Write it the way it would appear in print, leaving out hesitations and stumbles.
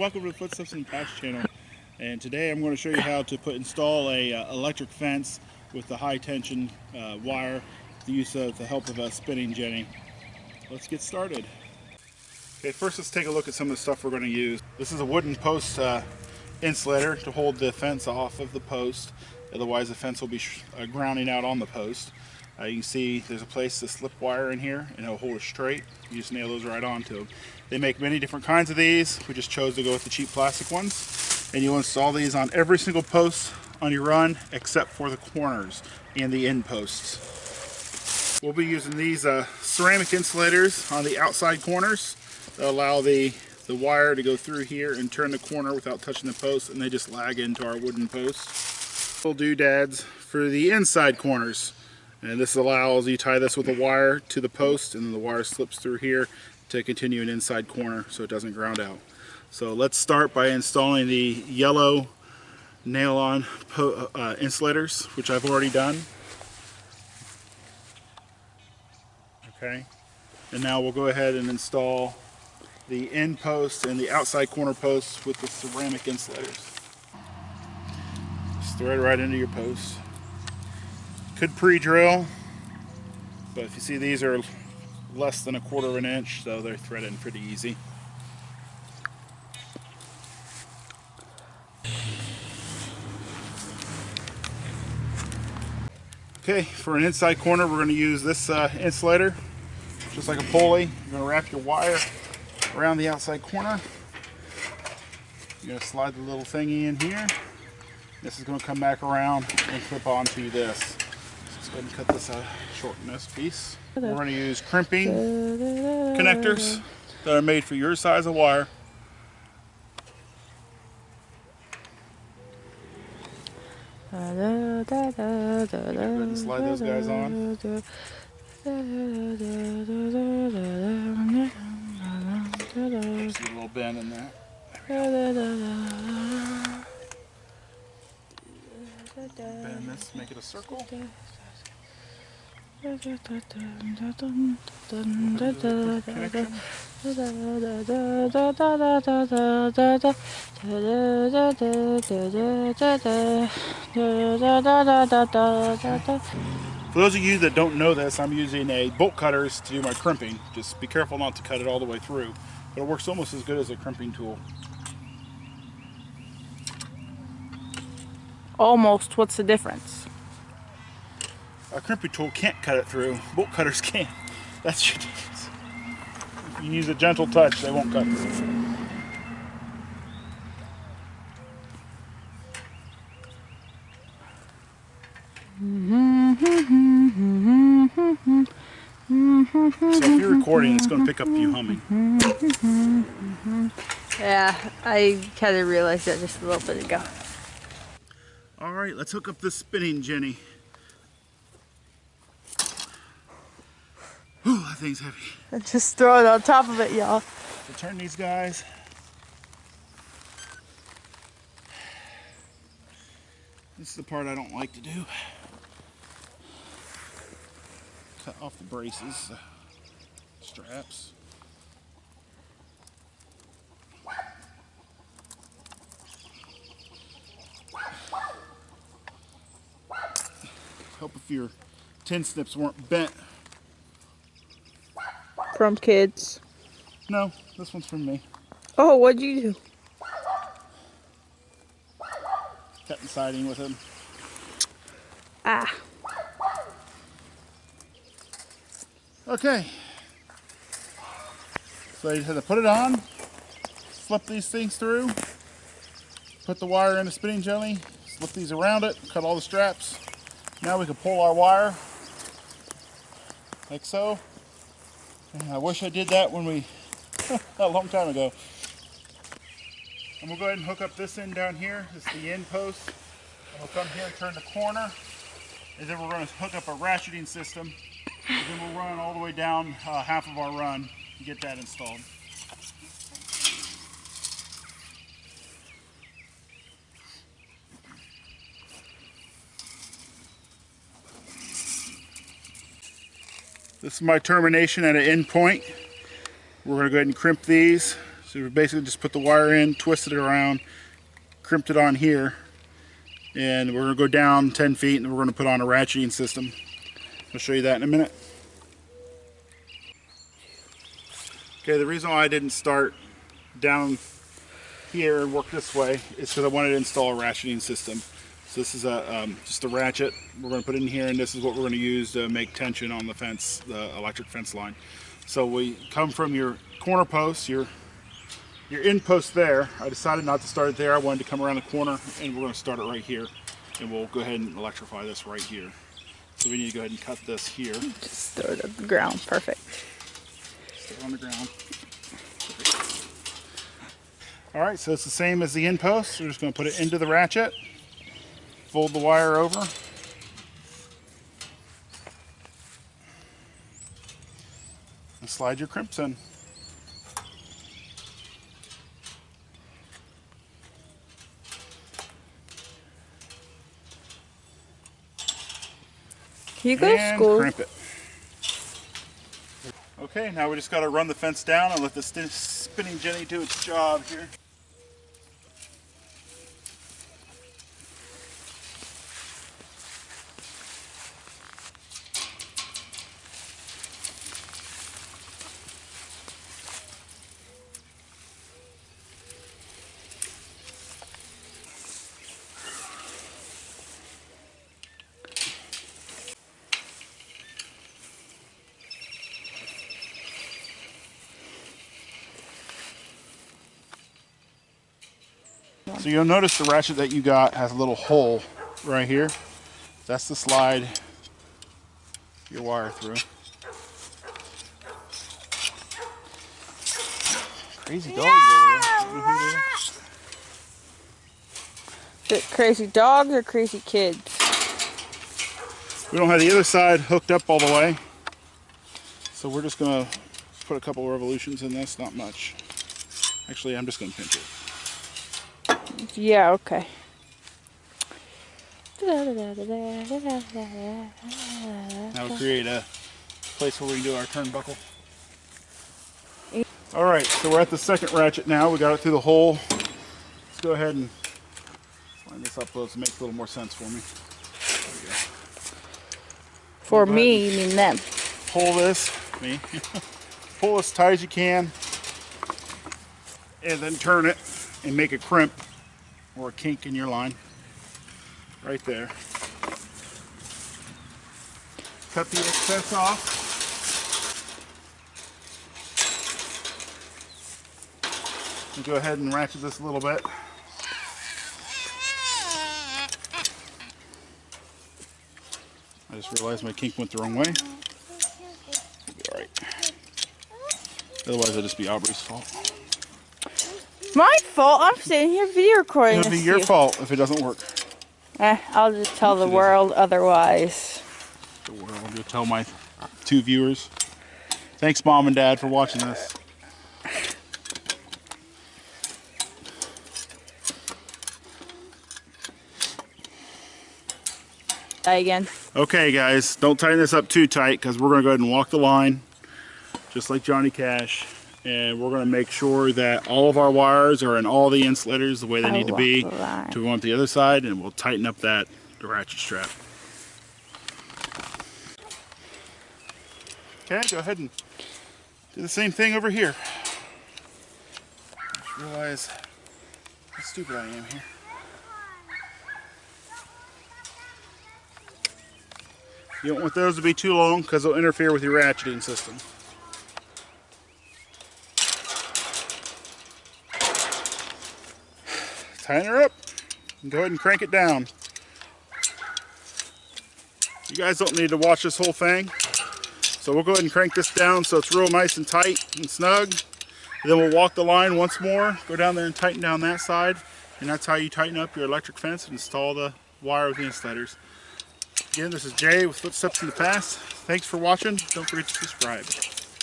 welcome to the Footsteps and Patch channel. And today I'm going to show you how to install a electric fence with the high tension wire with the use of the help of a spinning jenny. Let's get started. Okay, first let's take a look at some of the stuff we're going to use. This is a wooden post insulator to hold the fence off of the post. Otherwise the fence will be grounding out on the post. You can see there's a place to slip wire in here and it'll hold it straight. You just nail those right onto them. They make many different kinds of these. We just chose to go with the cheap plastic ones. And you'll install these on every single post on your run except for the corners and the end posts. We'll be using these ceramic insulators on the outside corners that allow the wire to go through here and turn the corner without touching the post, and they just lag into our wooden posts. Little doodads for the inside corners. And this allows you tie this with a wire to the post, and then the wire slips through here to continue an inside corner so it doesn't ground out. So let's start by installing the yellow nail-on insulators, which I've already done. Okay, and now we'll go ahead and install the end post and the outside corner posts with the ceramic insulators. Just thread right into your post. Could pre-drill, but if you see, these are less than 1/4 of an inch, so they're threaded pretty easy. Okay, for an inside corner we're going to use this insulator, just like a pulley. You're going to wrap your wire around the outside corner. You're going to slide the little thingy in here. This is going to come back around and clip onto this. Let's go ahead and cut this out, shorten this piece. We're going to use crimping connectors that are made for your size of wire. Go ahead and slide those guys on. There's a little bend in there. Bend this, make it a circle. For those of you that don't know this, I'm using a bolt cutters to do my crimping. Just be careful not to cut it all the way through, but it works almost as good as a crimping tool. Almost. What's the difference? A crimping tool can't cut it through. Bolt cutters can. That's your difference. If you use a gentle touch, they won't cut through. So if you're recording, it's going to pick up you humming. Yeah, I kind of realized that just a little bit ago. All right, let's hook up this spinning jenny. Whew, that thing's heavy. And just throw it on top of it, y'all. So turn these guys. This is the part I don't like to do. Cut off the braces, straps. Help if your tin snips weren't bent. From kids. No, this one's from me. Oh, what'd you do? Cutting siding with him. Ah. Okay. So you have to put it on, slip these things through, put the wire in the spinning jelly, slip these around it, cut all the straps. Now we can pull our wire like so. And I wish I did that when a long time ago. And we'll go ahead and hook up this end down here. This is the end post. And we'll come here and turn the corner. And then we're going to hook up a ratcheting system. And then we'll run all the way down half of our run and get that installed. This is my termination at an end point. We're going to go ahead and crimp these So we basically just put the wire in, twisted it around, crimped it on here, and we're going to go down 10 feet and we're going to put on a ratcheting system. I'll show you that in a minute. Okay, the reason why I didn't start down here and work this way is because I wanted to install a ratcheting system. So this is just a ratchet we're going to put in here, and this is what we're going to use to make tension on the fence, the electric fence line. So we come from your corner post, your in post there. I decided not to start it there. I wanted to come around the corner, and we're going to start it right here. And we'll go ahead and electrify this right here. So we need to go ahead and cut this here. Just throw it on the ground. Perfect. Stay on the ground. All right, so it's the same as the in post. We're just going to put it into the ratchet, fold the wire over, and slide your crimps in. Can you go to school? Crimp it. Okay, now we just got to run the fence down and let the spinning jenny do its job here. So you'll notice the ratchet that you got has a little hole right here. That's to slide your wire through. Crazy dogs over there. Is it crazy dogs or crazy kids? We don't have the other side hooked up all the way. So we're just going to put a couple revolutions in this, not much. Actually, I'm just going to pinch it. Yeah, okay. Now we'll create a place where we can do our turnbuckle. All right, so we're at the second ratchet now. We got it through the hole. Let's go ahead and line this up so it makes a little more sense for me. There we go. For me, you mean them. Pull this, me. Pull as tight as you can, and then turn it and make a crimp or a kink in your line. Right there. Cut the excess off. And go ahead and ratchet this a little bit. I just realized my kink went the wrong way. It'll be alright. Otherwise it'll just be Aubrey's fault. My fault? I'm sitting here video recording It'll be this your to fault if it doesn't work. I'll just tell the world otherwise. The world. You'll tell my 2 viewers. Thanks, Mom and Dad, for watching this. Try again. Okay, guys, don't tighten this up too tight because we're going to go ahead and walk the line, just like Johnny Cash. And we're going to make sure that all of our wires are in all the insulators the way they need to be to go on the other side, and we'll tighten up the ratchet strap. Okay, go ahead and do the same thing over here. Just realize how stupid I am here. You don't want those to be too long because they'll interfere with your ratcheting system. Tighten her up and go ahead and crank it down. You guys don't need to watch this whole thing. So we'll go ahead and crank this down so it's real nice and tight and snug. And then we'll walk the line once more, go down there and tighten down that side. And that's how you tighten up your electric fence and install the wire with the insulators. Again, this is Jay with Footsteps in the Past. Thanks for watching. Don't forget to subscribe.